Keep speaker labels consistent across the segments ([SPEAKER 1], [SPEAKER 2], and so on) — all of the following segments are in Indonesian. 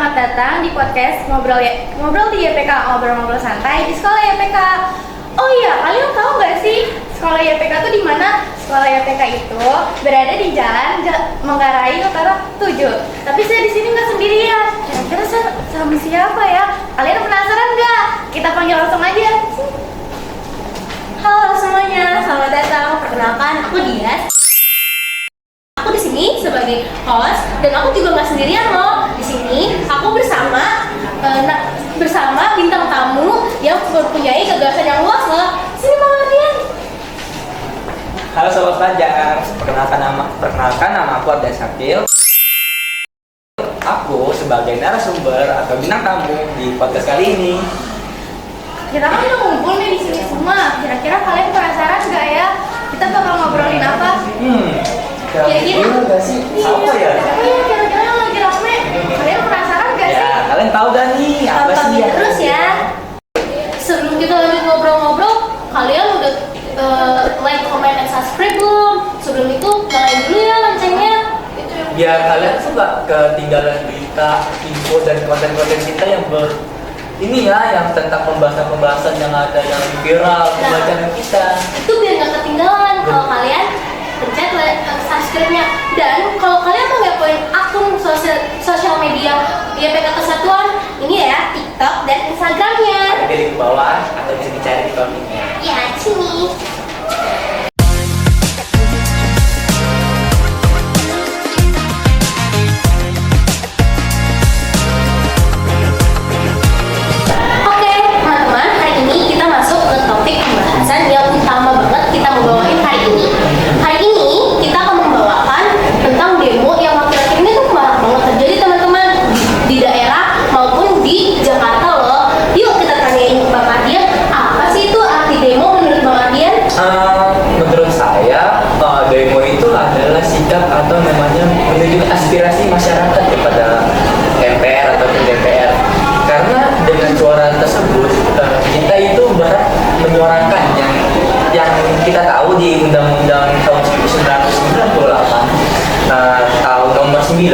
[SPEAKER 1] selamat datang di podcast Ngobrol di YPK, ngobrol-ngobrol santai di sekolah YPK. Oh iya, kalian tahu nggak sih sekolah YPK itu di mana? Sekolah YPK itu berada di Jalan Manggarai Utara 7. Tapi saya di sini nggak sendirian. Kira-kira saya sama siapa ya? Kalian penasaran nggak? Kita panggil langsung aja. Halo semuanya, selamat datang. Perkenalkan, aku Dias. Aku di sini sebagai host dan aku juga nggak sendirian loh. Di sini aku bersama bintang tamu yang mempunyai gagasan yang luas loh. Sini Bang Ardian.
[SPEAKER 2] Halo sobat pelajar, perkenalkan nama aku Ardian Syakil. Aku sebagai narasumber atau bintang tamu di podcast kali ini.
[SPEAKER 1] Kita kan udah ngumpul nih di sini semua. Kira-kira kalian penasaran nggak ya? Kita bakal ngobrolin apa? Kira-kira
[SPEAKER 2] nggak sih? Apa ya?
[SPEAKER 1] Iya, kira-kira yang lagi rame. Kalian penasaran nggak sih?
[SPEAKER 2] Ya, kalian tahu gak nih apa sih ya?
[SPEAKER 1] Terus ya. Sebelum kita lanjut ngobrol-ngobrol, kalian udah like, comment, dan subscribe belum? Sebelum itu nyalain dulu ya loncengnya.
[SPEAKER 2] Biar kalian tuh gak ketinggalan berita, info dan konten-konten kita yang yang tentang pembahasan-pembahasan yang ada yang viral pembacaan kita.
[SPEAKER 1] Itu biar nggak ketinggalan kalau kalian pencet subscribe-nya. Dan kalau kalian mau ngepoin akun sosial media YPK Kesatuan, ini ya TikTok dan Instagramnya.
[SPEAKER 2] Ada di bawah atau bisa dicari di komennya.
[SPEAKER 1] Ya, di sini. Oke, teman-teman, hari ini kita masuk ke topik pembahasan yang utama banget kita mau bawain hari ini. Hari ini kita akan membawakan tentang demo yang akhir-akhir ini tuh banyak banget terjadi teman-teman di daerah maupun di Jakarta loh. Yuk kita tanyain Bang Ardian, apa sih itu arti demo menurut Bang Ardian?
[SPEAKER 2] Menurut saya, demo itu adalah sikap atau namanya menunjukkan aspirasi masyarakat kepada MPR atau DPR. Karena dengan suara tersebut, kita itu menyuarakan yang kita tahu di Undang-Undang tahun 1998, tahun nomor 9,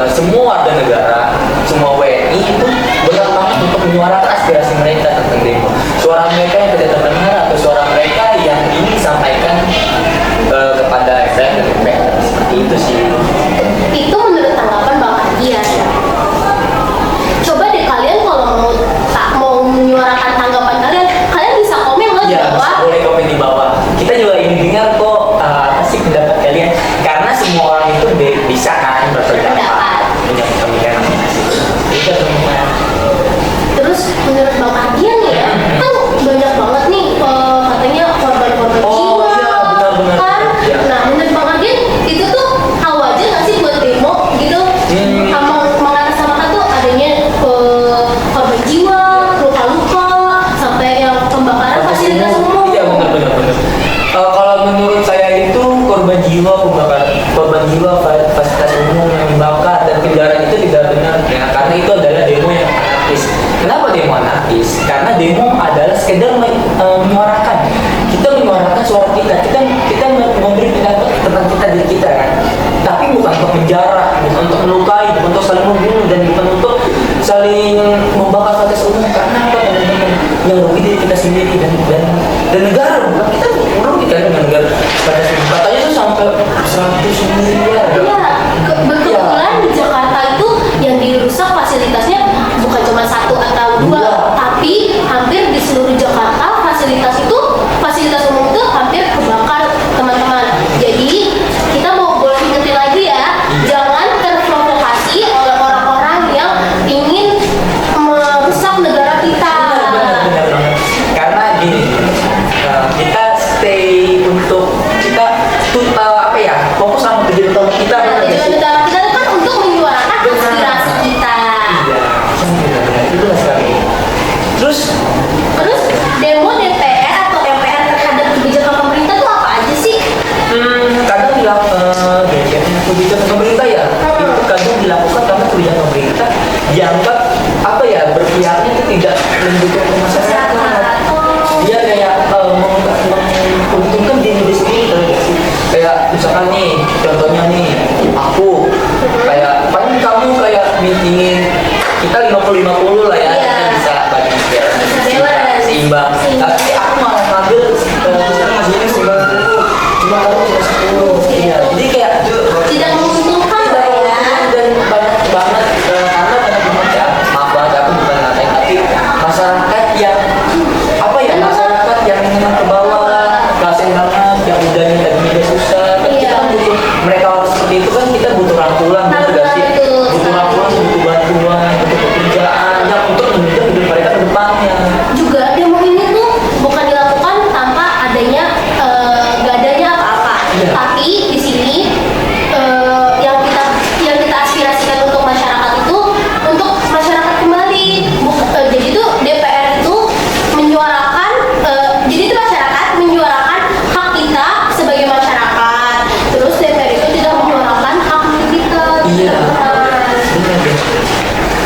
[SPEAKER 2] semua warga negara, semua WNI itu berhak banget untuk menyuarakan aspirasi mereka tentang demo. Suara mereka yang tidak terdengar atau suara mereka yang ingin disampaikan kepada MPR dan DPR. Seperti itu sih.
[SPEAKER 1] Itu menurut tanggapan Bang Ardian. Coba deh kalian kalau mau menyuarakan tanggapan kalian bisa komen loh di
[SPEAKER 2] Ya,
[SPEAKER 1] bawah.
[SPEAKER 2] boleh komen di bawah. Kita juga ingin dengar kok apa sih pendapat kalian. Karena semua orang itu bisa kan berpendapat, punya pemikiran masing-masing. Itu teman-teman.
[SPEAKER 1] Terus menurut Bang Ardian nih ya, kan banyak banget nih katanya korban-korban jiwa.
[SPEAKER 2] Iya, benar-benar.
[SPEAKER 1] Kan?
[SPEAKER 2] Ya.
[SPEAKER 1] Nah, menurut Bang Ardian itu tuh tahu aja nggak sih buat demo gitu? Mengatasnamakan tuh adanya korban jiwa, luka-luka, sampai yang pembakaran fasilitas umum.
[SPEAKER 2] Iya, benar. Kalau menurut saya itu korban jiwa fasilitas umum yang dibakar dan kendaraan itu tidak benar ya, karena itu adalah demo yang anarkis. Kenapa demo anarkis? Karena demo adalah sekedar menyuarakan. Kita menyuarakan suara kita memberi pendapat tentang diri kita kan. Tapi bukan untuk penjara, bukan untuk melukai, bukan untuk saling membunuh, dan bukan untuk saling membakar fasilitas umum. Karena apa teman-teman? Yang rugi diri kita sendiri dan negara, bukan kita merugi kan dengan negara. Katanya tuh sampai 100 miliar.
[SPEAKER 1] Iya, kebetulan di Jakarta itu yang dirusak fasilitasnya bukan cuma satu atau dua,
[SPEAKER 2] Iya.
[SPEAKER 1] tapi hampir di seluruh Jakarta fasilitas umum itu hampir kebakar teman-teman. Jadi kita mau boleh ingetin lagi ya, jangan terprovokasi oleh orang-orang yang ingin merusak negara kita.
[SPEAKER 2] Benar banget. Karena gini, kita fokus sama tujuan utama kita.
[SPEAKER 1] Tujuan utama kita itu kan untuk menyuarakan aspirasi kita.
[SPEAKER 2] Iya, benar. Itu sekali. Terus
[SPEAKER 1] demo DPR atau MPR terhadap kebijakan pemerintah itu apa aja sih?
[SPEAKER 2] Kadang kebijakan pemerintah ya, itu kadang dilakukan karena kebijakan pemerintah dianggap berpihaknya itu tidak mendukung masyarakat. Dia kayak menguntungkan diri sendiri, kayak misalkan nih contohnya nih aku kayak paling kamu kayak ingin kita 50-50 lah ya,
[SPEAKER 1] Iya.
[SPEAKER 2] kita bisa bagi
[SPEAKER 1] Bisa balance.
[SPEAKER 2] seimbang. Tapi aku malah ngambil hasilnya 90, cuma kamu cuma 10. Iya, jadi kayak
[SPEAKER 1] Tidak menguntungkan lah ya.
[SPEAKER 2] dan banyak banget karena banyak banget ya, maaf banget aku bukan ngatain, tapi masyarakat yang apa ya, masyarakat yang memang ke bawah, kasian banget, yang udahnya tadi media susah, kan kita kan butuh, mereka orang seperti itu kan kita butuh rangkulan, bener gak sih?
[SPEAKER 1] Betul.
[SPEAKER 2] Butuh rangkulan, butuh bantuan, butuh pekerjaan yang untuk menunjang hidup mereka ke depannya.
[SPEAKER 1] Juga demo ini tuh bukan dilakukan tanpa adanya gak adanya apa-apa.
[SPEAKER 2] Iya.
[SPEAKER 1] Tapi di sini yang kita aspirasikan untuk masyarakat itu untuk masyarakat kembali. Jadi tuh DPR itu menyuarakan jadi tuh masyarakat menyuarakan hak kita sebagai masyarakat. Terus DPR itu tidak menyuarakan hak kita.
[SPEAKER 2] Iya.
[SPEAKER 1] Teman-teman.
[SPEAKER 2] Bener deh.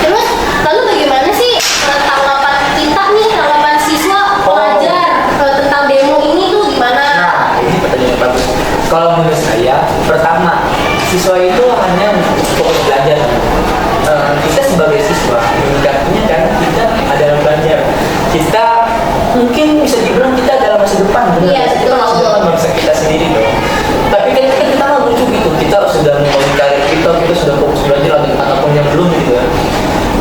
[SPEAKER 1] Terus lalu bagaimana sih tanggapan kita nih, tanggapan siswa pelajar tentang demo ini tuh gimana?
[SPEAKER 2] Nah, ini pertanyaan bagus. Kalau menurut saya, pertama, siswa itu hanya fokus belajar. Kita sebagai siswa, mendapatnya kan kita adalah belajar. Kita mungkin bisa dibilang kita adalah masa depan, benar?
[SPEAKER 1] Iya,
[SPEAKER 2] Kita
[SPEAKER 1] betul.
[SPEAKER 2] masa depan bangsa kita sendiri dong. Tapi kan kita nggak lucu gitu. Kita sudah memulai karir kita sudah fokus belajar ataupun yang belum gitu ya.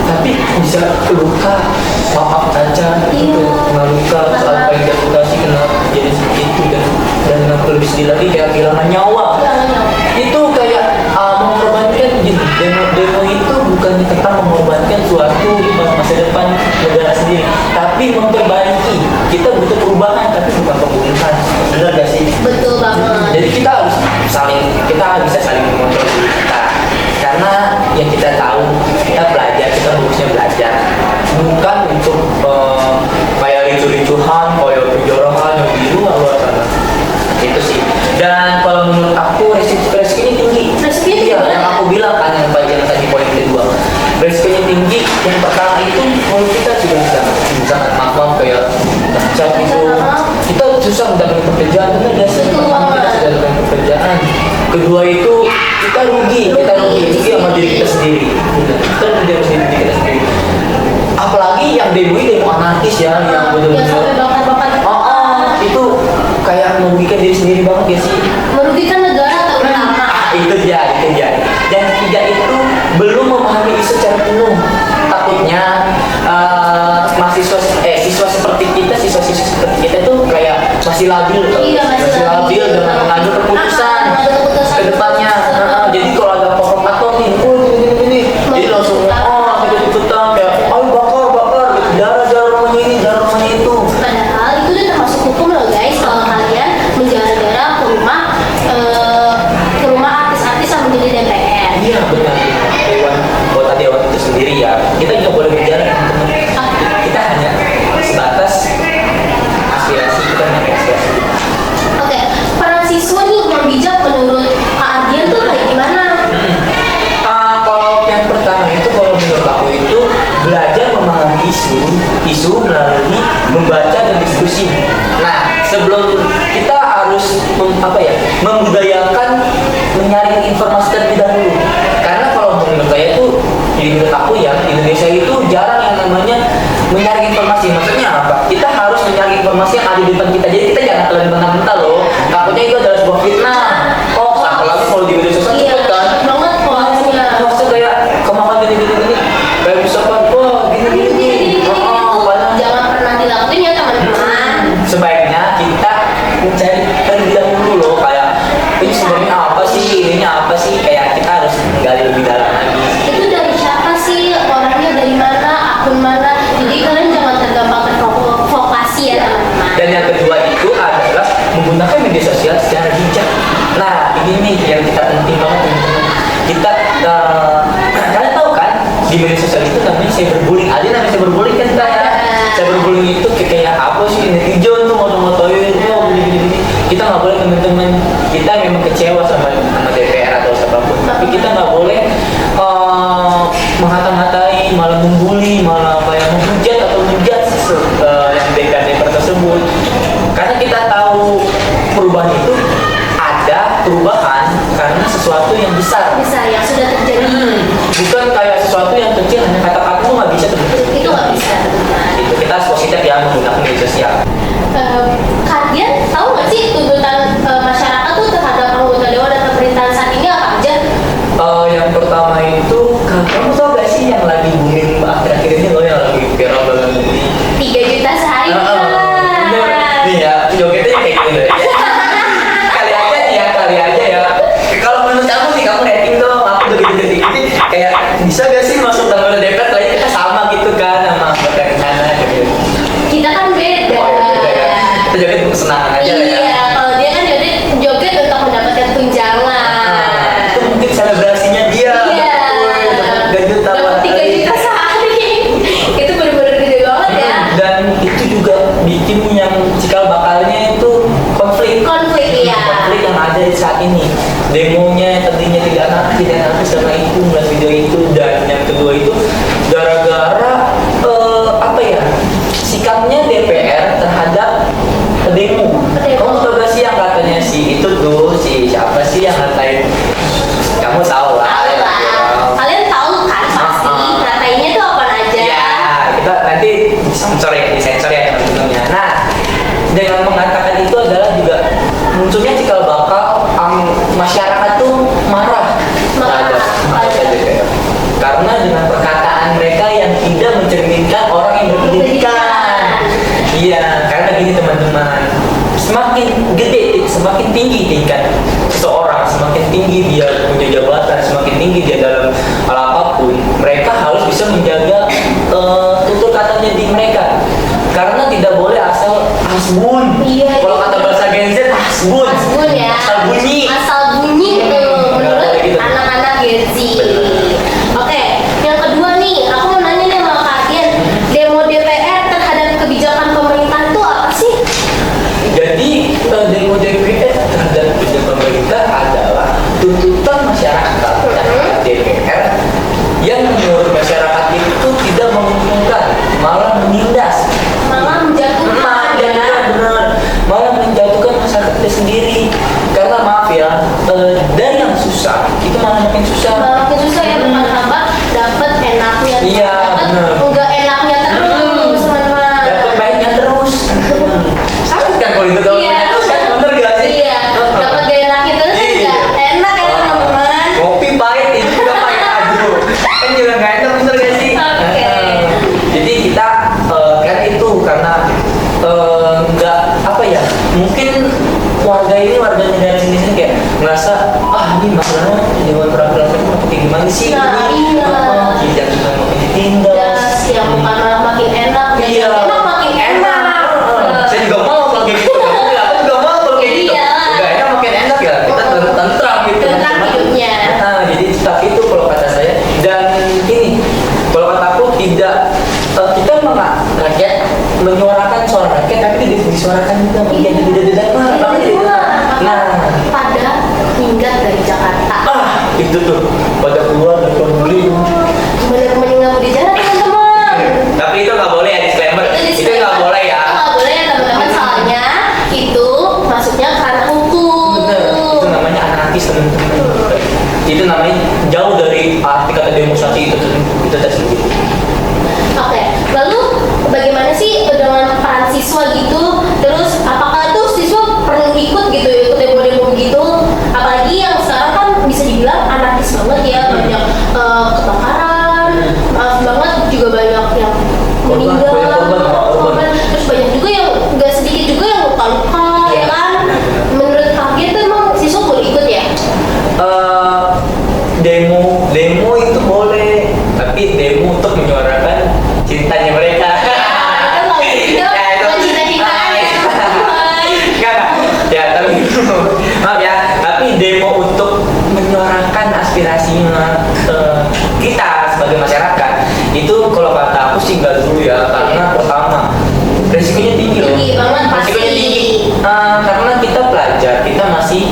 [SPEAKER 2] Tapi bisa luka, maaf aja gitu, kena luka soal reputasi, kena jadi seperti itu dan yang lebih sedih lagi kayak kehilangan nyawa. Itu kayak mengorbankan gini, demo itu bukan tentang mengorbankan suatu masa depan negara sendiri, tapi memperbaiki. Kita butuh perubahan tapi bukan pembunuhan, benar gak sih?
[SPEAKER 1] Betul banget.
[SPEAKER 2] Jadi kita bisa saling mengontrol diri kita, karena yang kita tahu kita belajar, kita bagusnya belajar, bukan untuk kayak ricu-ricuhan, kayak penjorohan yang di luar sana. Itu sih. Dan kalau menurut aku resikonya tinggi.
[SPEAKER 1] Resikonya
[SPEAKER 2] Iya,
[SPEAKER 1] gimana?
[SPEAKER 2] yang aku bilang kan yang bagian tadi poin kedua. Resikonya tinggi. Yang pertama itu menurut kita sudah sangat maaf kayak cap itu. Kita susah mendapatkan pekerjaan, benar gak sih?
[SPEAKER 1] Betul
[SPEAKER 2] Pertama, kita
[SPEAKER 1] banget.
[SPEAKER 2] sudah mendapatkan pekerjaan. Kedua itu kita rugi sama diri kita sendiri. Kita rugi sama diri kita sendiri. Apalagi yang demo ini demo anarkis ya, yang
[SPEAKER 1] Yang sampai
[SPEAKER 2] benar-benar
[SPEAKER 1] bakar-bakar
[SPEAKER 2] itu kayak merugikan diri sendiri banget ya sih.
[SPEAKER 1] merugikan negara terutama.
[SPEAKER 2] Itu dia. Dan ketiga itu belum memahami isu secara penuh. Takutnya siswa seperti kita, siswa-siswa seperti kita tuh kayak masih labil,
[SPEAKER 1] Iya, masih labil.
[SPEAKER 2] dengan mengambil keputusan
[SPEAKER 1] Mengambil keputusan.
[SPEAKER 2] ke depannya. Jadi kalau ada provokator nih, gini, jadi langsung ikutan kayak, ayo bakar, gitu. Jarang rumahnya ini, jarang rumahnya itu.
[SPEAKER 1] Padahal itu udah termasuk hukum loh guys, kalau kalian menjara-jara ke rumah artis-artis yang menjadi DPR.
[SPEAKER 2] Iya benar. Kota dewan itu sendiri ya. Kita juga boleh bicara teman-teman. Kita hanya sebatas aspirasi kita hanya aspirasi.
[SPEAKER 1] Oke, peran siswa nih yang bijak menurut Kak Ardian tuh kayak gimana?
[SPEAKER 2] Kalau yang pertama itu kalau menurut aku itu belajar memahami isu melalui membaca dan diskusi. Nah sebelum kita harus membudayakan menyaring informasi terlebih dahulu. Karena kalau menurut saya itu menurut aku ya Indonesia itu jarang yang namanya menyaring informasi. Maksudnya apa? Kita harus menyaring informasi yang ada di depan kita. Jadi kita jangan telan mentah-mentah loh. Takutnya itu adalah sebuah fitnah. Apalagi kalau di media sosial
[SPEAKER 1] Iya,
[SPEAKER 2] cepet kan.
[SPEAKER 1] banget hoaxnya.
[SPEAKER 2] Maksudnya kayak kemakan gini. Kayak misalkan, wah gini. Padahal
[SPEAKER 1] Jangan pernah dilakuin ya teman-teman.
[SPEAKER 2] sebaiknya kita mencari terlebih dahulu loh, kayak ini sebenarnya apa sih, ininya apa sih, kayak kita harus gali lebih dalam lagi.
[SPEAKER 1] Itu dari siapa sih, orangnya dari mana, akun mana. Jadi kalian jangan tergampang terprovokasi ya teman-teman.
[SPEAKER 2] Dan yang kedua itu adalah menggunakan media sosial secara bijak. Nah ini nih yang kita penting banget teman-teman. Kita kalian tahu kan di media sosial itu namanya cyberbullying. Ada namanya cyberbullying kan kita ya. Cyberbullying itu kayak apa sih, netizen tuh moto-motoin gini. Kita nggak boleh teman-teman, kita memang kecewa sama DPR atau siapapun, tapi kita nggak boleh menghata-hatai, malah membuli, malah menghujat atau menjudge yang DPR tersebut. Karena kita tahu perubahan itu ada perubahan sesuatu yang besar.
[SPEAKER 1] Bisa yang sudah terjadi.
[SPEAKER 2] Bukan kayak sesuatu yang kecil hanya kata-kata sosial.
[SPEAKER 1] Kalian tahu nggak sih tuntutan masyarakat tuh terhadap anggota dewan dan pemerintahan saat ini apa aja?
[SPEAKER 2] Yang pertama itu, kamu tau gak sih yang lagi booming akhir-akhir ini loh, yang lagi viral banget ini?
[SPEAKER 1] 3 juta sehari.
[SPEAKER 2] Nih ya, jogetnya kayak gini loh. Kali aja ya. Kalau menurut kamu nih, kamu rating dong, aku udah gini-gini. Kayak bisa gak sih masuk dalam DPR lagi kita sama gitu kan sama anggota yang sana gitu.
[SPEAKER 1] Kita kan beda.
[SPEAKER 2] Oh, beda ya. Kita joget untuk kesenangan aja ya.
[SPEAKER 1] Iya, kalau dia kan joget untuk mendapatkan tunjangan.
[SPEAKER 2] Itu mungkin selebrasinya dia.
[SPEAKER 1] Iya. Dapat 3 juta sehari. Itu bener-bener gede banget ya.
[SPEAKER 2] Dan itu juga bikin yang cikal bakalnya itu konflik
[SPEAKER 1] Konflik ya.
[SPEAKER 2] konflik yang ada di saat ini. Demonya tadinya tidak anarkis karena itu melihat video itu, dan yang kedua itu gara-gara apa ya, sikapnya DPR terhadap demo. Kamu tahu gak sih yang katanya si itu tuh, si siapa sih yang ngatain, kamu tahu lah.
[SPEAKER 1] Tahu lah. Kalian tahu kan pasti ngatainnya tuh apa aja.
[SPEAKER 2] Ya, kita nanti disensor ya teman-temannya. Nah, dengan mengatakan itu adalah juga munculnya cikal bakal masyarakat tuh marah terhadap DPR. Karena dengan perkataan mereka yang tidak mencerminkan orang yang berpendidikan. Iya, karena gini teman-teman, semakin gede, semakin tinggi tingkat seseorang, semakin tinggi dia punya jabatan, semakin tinggi dia dalam hal apapun, mereka harus bisa menjaga tutur katanya di mereka. Karena tidak boleh asal asbun.
[SPEAKER 1] Iya,
[SPEAKER 2] Kalau
[SPEAKER 1] iya.
[SPEAKER 2] kata bahasa Gen Z, asbun.
[SPEAKER 1] Asbun ya.
[SPEAKER 2] Asal bunyi.
[SPEAKER 1] Asal bunyi tuh
[SPEAKER 2] Nggak
[SPEAKER 1] menurut
[SPEAKER 2] boleh gitu.
[SPEAKER 1] anak-anak Gen Z.
[SPEAKER 2] Bener.
[SPEAKER 1] Oke, yang kedua nih, aku mau nanya nih sama kalian, demo DPR terhadap kebijakan pemerintah itu apa sih?
[SPEAKER 2] Jadi demo DPR terhadap kebijakan pemerintah adalah tuntutan masyarakat terhadap DPR yang menurut masyarakat itu tidak menguntungkan, malah menindas,
[SPEAKER 1] Malah menjatuhkan ya.
[SPEAKER 2] benar, malah menjatuhkan masyarakat itu sendiri. Karena maaf ya, dari yang susah itu malah makin susah.
[SPEAKER 1] Malah makin susah ya, bertambah dapat enaknya,
[SPEAKER 2] Iya,
[SPEAKER 1] dapat
[SPEAKER 2] bener.
[SPEAKER 1] enggak enaknya terus, teman-teman.
[SPEAKER 2] Dapat baiknya terus. Sakit kan kalau itu
[SPEAKER 1] Iya.
[SPEAKER 2] terus kan, bener gak sih?
[SPEAKER 1] Iya, dapat gaya enaknya terus kan
[SPEAKER 2] Iya.
[SPEAKER 1] nggak enak ya teman-teman.
[SPEAKER 2] Kopi pahit itu juga pahit aduh. Kan juga nggak enak, bener gak sih?
[SPEAKER 1] Oke.
[SPEAKER 2] Jadi kita kan itu karena nggak apa ya, mungkin warga negara Indonesia kayak ngerasa ini masalahnya dewan perwakilan rakyat kayak gimana sih?
[SPEAKER 1] Nah, iya.
[SPEAKER 2] Tidak sudah makin ditindas.
[SPEAKER 1] Ya, bukan malah makin enak, ya.
[SPEAKER 2] Iya.
[SPEAKER 1] Enak makin enak.
[SPEAKER 2] Saya juga mau kalau kayak gitu. Aku juga mau kalau kayak gitu.
[SPEAKER 1] Iya.
[SPEAKER 2] Udah enak makin enak ya. Kita tentram gitu.
[SPEAKER 1] Tentram hidupnya.
[SPEAKER 2] Nah, jadi tapi itu kalau kata saya, dan ini kalau kata aku tidak, kita rakyat menyuarakan suara rakyat tapi tidak disuarakan juga.
[SPEAKER 1] Iya.
[SPEAKER 2] Tidak didengar. Tapi tidak didengar. Nah,
[SPEAKER 1] pada minggat dari Jakarta.
[SPEAKER 2] itu tuh pada keluar dan beli.
[SPEAKER 1] Bener-bener nggak mau di jalan teman-teman.
[SPEAKER 2] Tapi itu nggak boleh ya, disclaimer. Itu nggak boleh ya.
[SPEAKER 1] Itu nggak boleh ya teman-teman, soalnya itu masuknya ke ranah hukum.
[SPEAKER 2] Bener, itu namanya anarkis teman-teman. Itu namanya jauh dari arti kata demonstrasi itu tersebut.
[SPEAKER 1] Oke, lalu bagaimana sih dengan peran siswa gitu? Terus apakah tuh siswa perlu ikut gitu, ikut demo-demo gitu? Apalagi yang sekarang kan bisa dibilang anarkis banget ya, banyak kebakaran, maaf banget juga banyak yang meninggal,
[SPEAKER 2] banyak korban.
[SPEAKER 1] terus banyak juga yang nggak sedikit juga yang luka-luka ya kan? Menurut kalian tuh emang siswa boleh ikut ya?
[SPEAKER 2] Demo itu boleh, tapi demo untuk menyuarakan cintanya mereka.
[SPEAKER 1] Itu nggak
[SPEAKER 2] Ya, itu.
[SPEAKER 1] bukan cita-citaan ya teman-teman.
[SPEAKER 2] Enggak. Ya, tapi maaf ya, tapi demo untuk menyuarakan aspirasi kita sebagai masyarakat itu kalau kata aku sih nggak dulu ya, karena pertama resikonya tinggi loh.
[SPEAKER 1] Tinggi banget pasti.
[SPEAKER 2] Resikonya tinggi. Karena kita pelajar, kita masih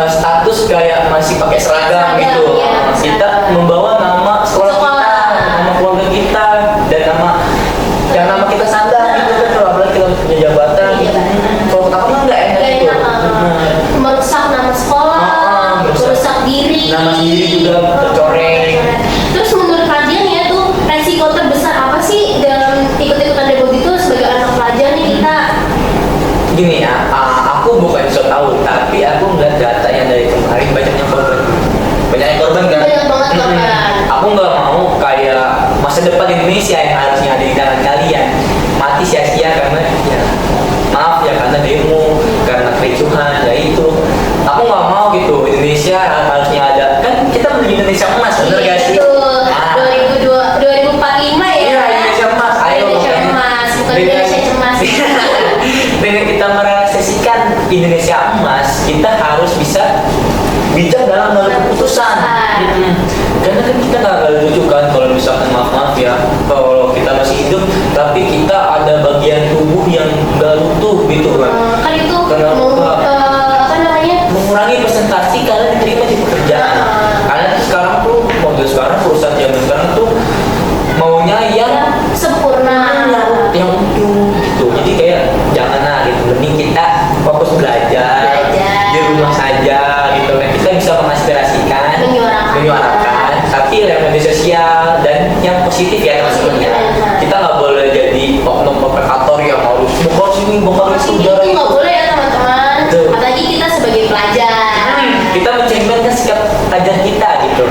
[SPEAKER 2] status kayak masih pakai seragam gitu.
[SPEAKER 1] Iya,
[SPEAKER 2] Kita
[SPEAKER 1] seragam.
[SPEAKER 2] membawa nama sekolah
[SPEAKER 1] Sekolah.
[SPEAKER 2] kita, nama keluarga kita, dan nama kita sadar gitu kan. Kalau apalagi kita punya jabatan
[SPEAKER 1] Iya,
[SPEAKER 2] gitu.
[SPEAKER 1] benar.
[SPEAKER 2] Kalau kata aku nggak enak
[SPEAKER 1] Gak
[SPEAKER 2] gitu.
[SPEAKER 1] enak, merusak nama sekolah, merusak diri,
[SPEAKER 2] Nama sendiri juga tercoreng.
[SPEAKER 1] Terus menurut kalian ya tuh resiko terbesar apa sih dalam ikut-ikutan demo gitu sebagai anak pelajar nih kita?
[SPEAKER 2] Gini ya, aku bukan so tahu, tapi aku ngeliat data yang dari kemarin banyaknya korban kan.
[SPEAKER 1] Banyak banget korban.
[SPEAKER 2] Aku nggak mau kayak masa depan Indonesia yang harusnya ada di tangan kalian mati sia-sia karena ya maaf ya karena demo, karena kericuhan, ya itu. Aku nggak mau gitu. Indonesia harusnya ada, kan kita menuju Indonesia emas, bener gak sih?
[SPEAKER 1] Itu
[SPEAKER 2] Ah.
[SPEAKER 1] 2045 ya.
[SPEAKER 2] Iya, Indonesia emas. Ayo,
[SPEAKER 1] Indonesia
[SPEAKER 2] makanya.
[SPEAKER 1] emas, bukan Indonesia cemas.
[SPEAKER 2] Dengan kita merealisasikan Indonesia emas, kita harus bisa bijak dalam mengambil keputusan. Karena kan kita nggak lucu kan kalau misalkan maaf ya, kalau kita masih hidup tapi kita ada bagian tubuh yang nggak utuh gitu kan.
[SPEAKER 1] Kan itu
[SPEAKER 2] Kenapa?
[SPEAKER 1] apa namanya?
[SPEAKER 2] Mengurangi presentasi kalian diterima di pekerjaan. Kalian tuh sekarang tuh model sekarang perusahaan zaman sekarang tuh maunya yang
[SPEAKER 1] Sempurna.
[SPEAKER 2] yang utuh gitu. Jadi kayak jangan gitu. Mending kita fokus belajar di rumah saja gitu kan. Kita bisa mengaspirasikan, menyuarakan, tapi lewat media sosial dan yang positif ya teman-teman. Kita nggak boleh jadi oknum provokator yang harus bongkar sini, bongkar itu.
[SPEAKER 1] Itu nggak boleh ya teman-teman.
[SPEAKER 2] Betul.
[SPEAKER 1] Apalagi kita sebagai pelajar.
[SPEAKER 2] Kita mencerminkan sikap ajar kita gitu.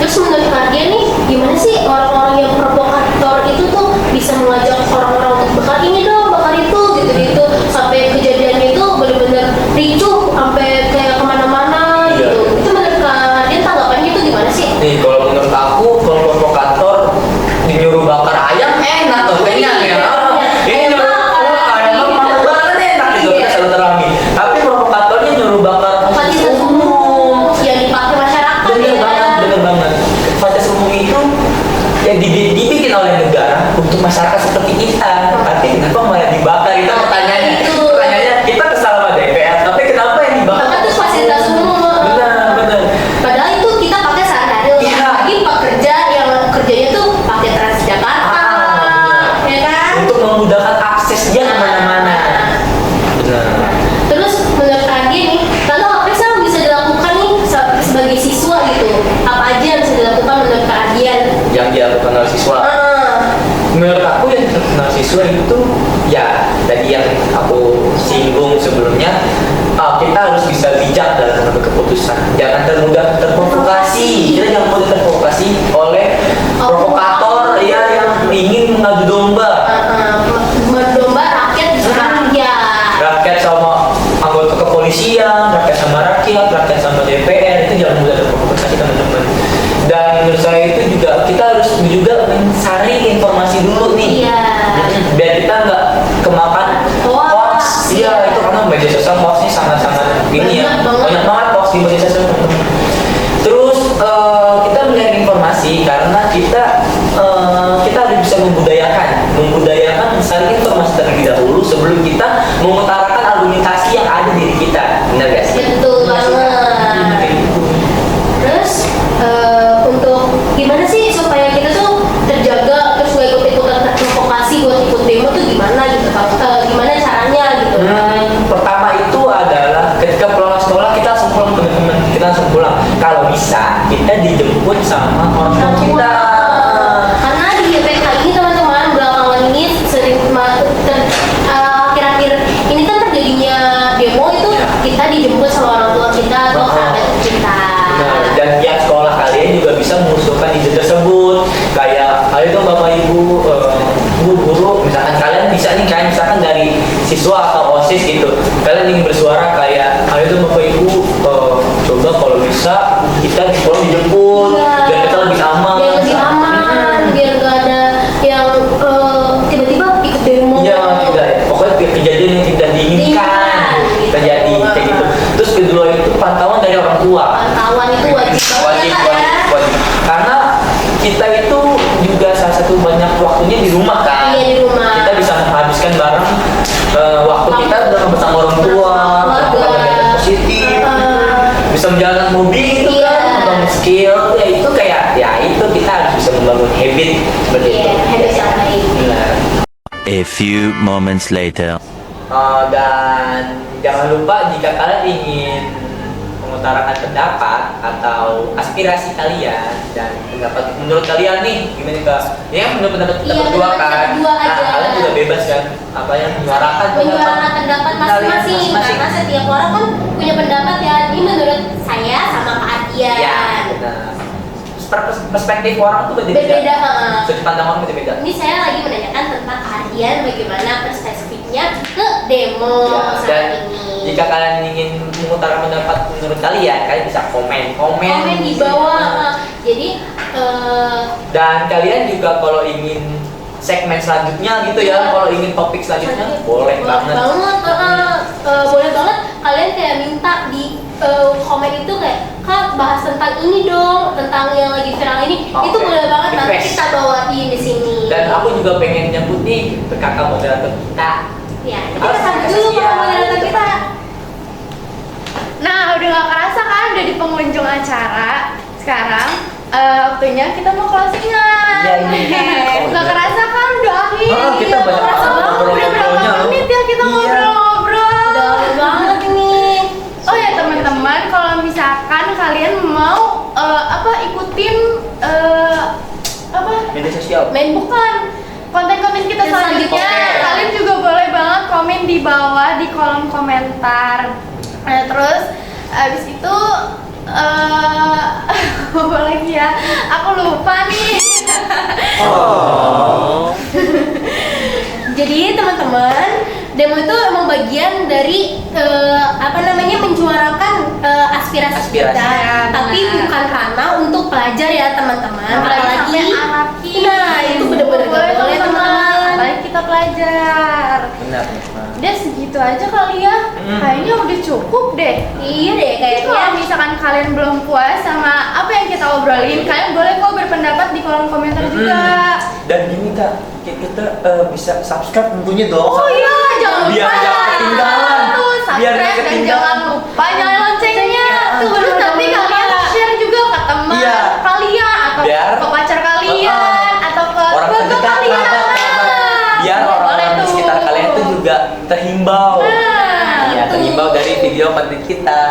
[SPEAKER 1] Terus menurut kalian nih, gimana sih orang-orang yang provokator itu tuh bisa mengajak orang-orang untuk bakar ini dong, bakar itu, gitu-gitu, sampai kejadiannya itu benar-benar ricuh sampai kayak kemana-mana
[SPEAKER 2] Iya.
[SPEAKER 1] gitu. Itu menurut kalian tanggapannya itu gimana sih?
[SPEAKER 2] Nih kalau menurut aku, kalau provokator dinyuruh bakar ayam enak tuh, kenyang ya. Ini nyuruh ayam bakar banget enak gitu, kita selalu terangi. Tapi provokatornya nyuruh bakar
[SPEAKER 1] Fasilitas umum yang dipakai masyarakat
[SPEAKER 2] bener banget. Fasilitas umum itu ya dibikin oleh negara untuk masyarakat seperti kita. Tapi kenapa malah dibakar? Itu pertanyaannya.
[SPEAKER 1] Itu.
[SPEAKER 2] Pertanyaannya kita kesal sama DPR, tapi kenapa yang dibakar?
[SPEAKER 1] Bahkan tuh fasilitas umum.
[SPEAKER 2] Bener.
[SPEAKER 1] Padahal itu kita pakai sehari-hari.
[SPEAKER 2] Iya.
[SPEAKER 1] Lagi pekerja yang kerjanya tuh pakai Transjakarta, ya kan?
[SPEAKER 2] Untuk memudahkan akses dia kemana-mana. Benar.
[SPEAKER 1] Terus menurut kalian nih, lalu apa sih yang bisa dilakukan nih sebagai siswa gitu? Apa aja yang bisa dilakukan menurut kalian?
[SPEAKER 2] Yang dilakukan oleh siswa. Menurut aku yang dilakukan oleh siswa itu ya tadi yang aku singgung sebelumnya, kita harus bisa bijak dalam mengambil keputusan. Jangan termudah terprovokasi. Kita jangan mudah terprovokasi oleh provokator ya yang ingin mengadu domba.
[SPEAKER 1] Berdomba rakyat di rakyat.
[SPEAKER 2] Rakyat sama anggota kepolisian, rakyat sama rakyat sama DPR, itu jangan mudah terprovokasi teman-teman. Dan menurut saya itu juga kita harus juga mencari informasi dulu nih.
[SPEAKER 1] Iya.
[SPEAKER 2] Biar kita nggak kemakan hoax. Iya, itu karena media sosial hoaxnya sangat-sangat ini ya. Banyak banget hoax di media sosial. Terus kita mencari informasi karena kita harus bisa membudayakan mencari informasi terlebih dahulu sebelum kita mengutarakan argumentasi yang ada di diri kita. Benar gak sih?
[SPEAKER 1] Betul banget.
[SPEAKER 2] Kayak gitu.
[SPEAKER 1] Terus untuk gimana sih supaya kita tuh terjaga terus gak ikut-ikutan terprovokasi buat ikut demo tuh gimana gitu? Gimana caranya gitu?
[SPEAKER 2] Pertama itu adalah ketika pulang sekolah kita langsung pulang teman-teman, kita langsung pulang. Kalau bisa kita dijemput sama orang tua kita.
[SPEAKER 1] Karena di YPK ini teman-teman belakangan ini sering akhir-akhir ini kan terjadinya demo itu kita dijemput sama orang tua kita atau kerabat kita.
[SPEAKER 2] Nah, dan yang sekolah kalian juga bisa mengusulkan ide tersebut. Kayak ayo dong bapak ibu, bu guru, misalkan kalian bisa nih kayak misalkan dari siswa atau OSIS gitu. Kalian ingin bersuara kayak ayo dong bapak ibu, coba kalau bisa kita di sekolah dijemput, biar kita lebih aman.
[SPEAKER 1] Biar lebih aman, biar gak ada yang tiba-tiba ikut demo.
[SPEAKER 2] Iya, tidak. Pokoknya kejadian yang tidak diinginkan terjadi kayak gitu. Terus kedua itu pantauan dari orang tua.
[SPEAKER 1] Pantauan itu wajib banget ya, Kak, ya.
[SPEAKER 2] Wajib. Karena kita itu juga salah satu banyak waktunya di rumah kan.
[SPEAKER 1] Iya, di rumah.
[SPEAKER 2] Kita bisa menghabiskan bareng waktu kita bersama orang tua, melakukan kegiatan positif, bisa menjalankan mobil itu
[SPEAKER 1] Iya.
[SPEAKER 2] kan, membangun skill, ya itu kayak ya itu kita harus bisa membangun habit seperti
[SPEAKER 1] Iya,
[SPEAKER 2] itu.
[SPEAKER 1] habis yang baik.
[SPEAKER 2] Benar.
[SPEAKER 3] A few moments later.
[SPEAKER 2] Dan jangan lupa jika kalian ingin mengutarakan pendapat atau aspirasi kalian dan pendapat menurut kalian nih gimana kak? Ini kan menurut pendapat kita
[SPEAKER 1] Iya,
[SPEAKER 2] berdua
[SPEAKER 1] pendapat kita
[SPEAKER 2] kan.
[SPEAKER 1] berdua
[SPEAKER 2] Nah
[SPEAKER 1] aja.
[SPEAKER 2] kalian juga bebas kan apa yang menyuarakan
[SPEAKER 1] Menyuarakan pendapat masing-masing
[SPEAKER 2] masing-masing.
[SPEAKER 1] karena setiap orang kan punya pendapat ya. Ini menurut saya sama Kak Adian.
[SPEAKER 2] Ya, benar. Perspektif orang tuh
[SPEAKER 1] Berbeda.
[SPEAKER 2] beda-beda. Sudut pandang orang beda-beda.
[SPEAKER 1] Ini saya lagi menanyakan tentang Kak Adian bagaimana perspektifnya ke demo
[SPEAKER 2] Ya,
[SPEAKER 1] saat
[SPEAKER 2] dan
[SPEAKER 1] ini.
[SPEAKER 2] jika kalian ingin mengutarakan pendapat menurut kalian bisa komen
[SPEAKER 1] Komen di bawah. Jadi
[SPEAKER 2] dan kalian juga kalau ingin segmen selanjutnya gitu ya, kalau ingin topik selanjutnya boleh banget.
[SPEAKER 1] Boleh banget kalian kayak minta di komen itu kayak Kak bahas tentang ini dong, tentang yang lagi viral ini.
[SPEAKER 2] Oke.
[SPEAKER 1] Itu boleh banget nanti
[SPEAKER 2] Request.
[SPEAKER 1] kita bawain di sini.
[SPEAKER 2] Dan aku juga pengen nyebut nih ke kakak moderator kita.
[SPEAKER 1] ya, kita
[SPEAKER 2] Harus
[SPEAKER 1] sambut
[SPEAKER 2] kasih
[SPEAKER 1] dulu
[SPEAKER 2] siap.
[SPEAKER 1] sama moderator kita.
[SPEAKER 4] Nah, udah gak kerasa kan udah di pengunjung acara. Sekarang waktunya kita mau closingan.
[SPEAKER 2] Iya, iya.
[SPEAKER 4] Gak kerasa kan udah akhir.
[SPEAKER 2] Oh, kita
[SPEAKER 4] Iya,
[SPEAKER 2] banyak
[SPEAKER 4] gak kerasa
[SPEAKER 2] banget
[SPEAKER 4] banget. Udah
[SPEAKER 2] ngobrol-ngobrolnya
[SPEAKER 4] berapa
[SPEAKER 2] loh.
[SPEAKER 4] menit ya kita
[SPEAKER 2] Iya.
[SPEAKER 4] ngobrol-ngobrol.
[SPEAKER 1] Udah lama banget ini.
[SPEAKER 4] Oh ya teman-teman, kalau misalkan kalian mau ikutin
[SPEAKER 2] Media sosial.
[SPEAKER 4] main bukan konten-konten kita
[SPEAKER 1] Dan
[SPEAKER 4] selanjutnya,
[SPEAKER 2] selanjutnya.
[SPEAKER 4] kalian juga boleh banget komen di bawah di kolom komentar. Nah, terus abis itu apa lagi ya? Aku lupa nih.
[SPEAKER 1] Jadi teman-teman, demo itu emang bagian dari menyuarakan aspirasi
[SPEAKER 2] Aspirasi.
[SPEAKER 1] kita,
[SPEAKER 4] Ya,
[SPEAKER 1] tapi
[SPEAKER 4] benar.
[SPEAKER 1] bukan ranah untuk pelajar ya teman-teman. Apalagi
[SPEAKER 4] sampai anarki.
[SPEAKER 1] nah itu bener-bener
[SPEAKER 4] Boleh,
[SPEAKER 1] gak boleh teman-teman.
[SPEAKER 4] Apalagi kita pelajar.
[SPEAKER 2] Benar.
[SPEAKER 4] Udah segitu aja kali ya. Kayaknya udah cukup deh.
[SPEAKER 1] Iya deh
[SPEAKER 4] Jadi kalau
[SPEAKER 1] kayaknya.
[SPEAKER 4] misalkan kalian belum puas sama apa yang kita obrolin, kalian boleh kok berpendapat di kolom komentar juga.
[SPEAKER 2] Dan gini kak, kita bisa subscribe tentunya dong.
[SPEAKER 4] Oh iya, jangan lupa.
[SPEAKER 2] Biar nggak ketinggalan.
[SPEAKER 4] Tuh,
[SPEAKER 2] Biar nggak
[SPEAKER 4] subscribe dan
[SPEAKER 2] ketinggalan.
[SPEAKER 4] jangan lupa nyalain loncengnya.
[SPEAKER 1] Tuh,
[SPEAKER 4] Terus nanti
[SPEAKER 1] bener-bener.
[SPEAKER 4] kalian share juga ke teman
[SPEAKER 2] Iya.
[SPEAKER 4] kalian atau
[SPEAKER 2] Biar-
[SPEAKER 4] ke pacar kalian atau ke
[SPEAKER 2] Orang
[SPEAKER 4] keluarga
[SPEAKER 2] terdekat,
[SPEAKER 4] kalian.
[SPEAKER 2] kerabat. Biar
[SPEAKER 4] Boleh
[SPEAKER 2] orang-orang di
[SPEAKER 4] tuh.
[SPEAKER 2] sekitar kalian tuh juga terhimbau.
[SPEAKER 4] Nah,
[SPEAKER 2] Iya, terhimbau dari video konten kita.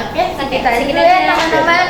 [SPEAKER 4] Oke, segitu aja
[SPEAKER 1] Segitu
[SPEAKER 4] dulu ya
[SPEAKER 1] aja.
[SPEAKER 4] teman-teman.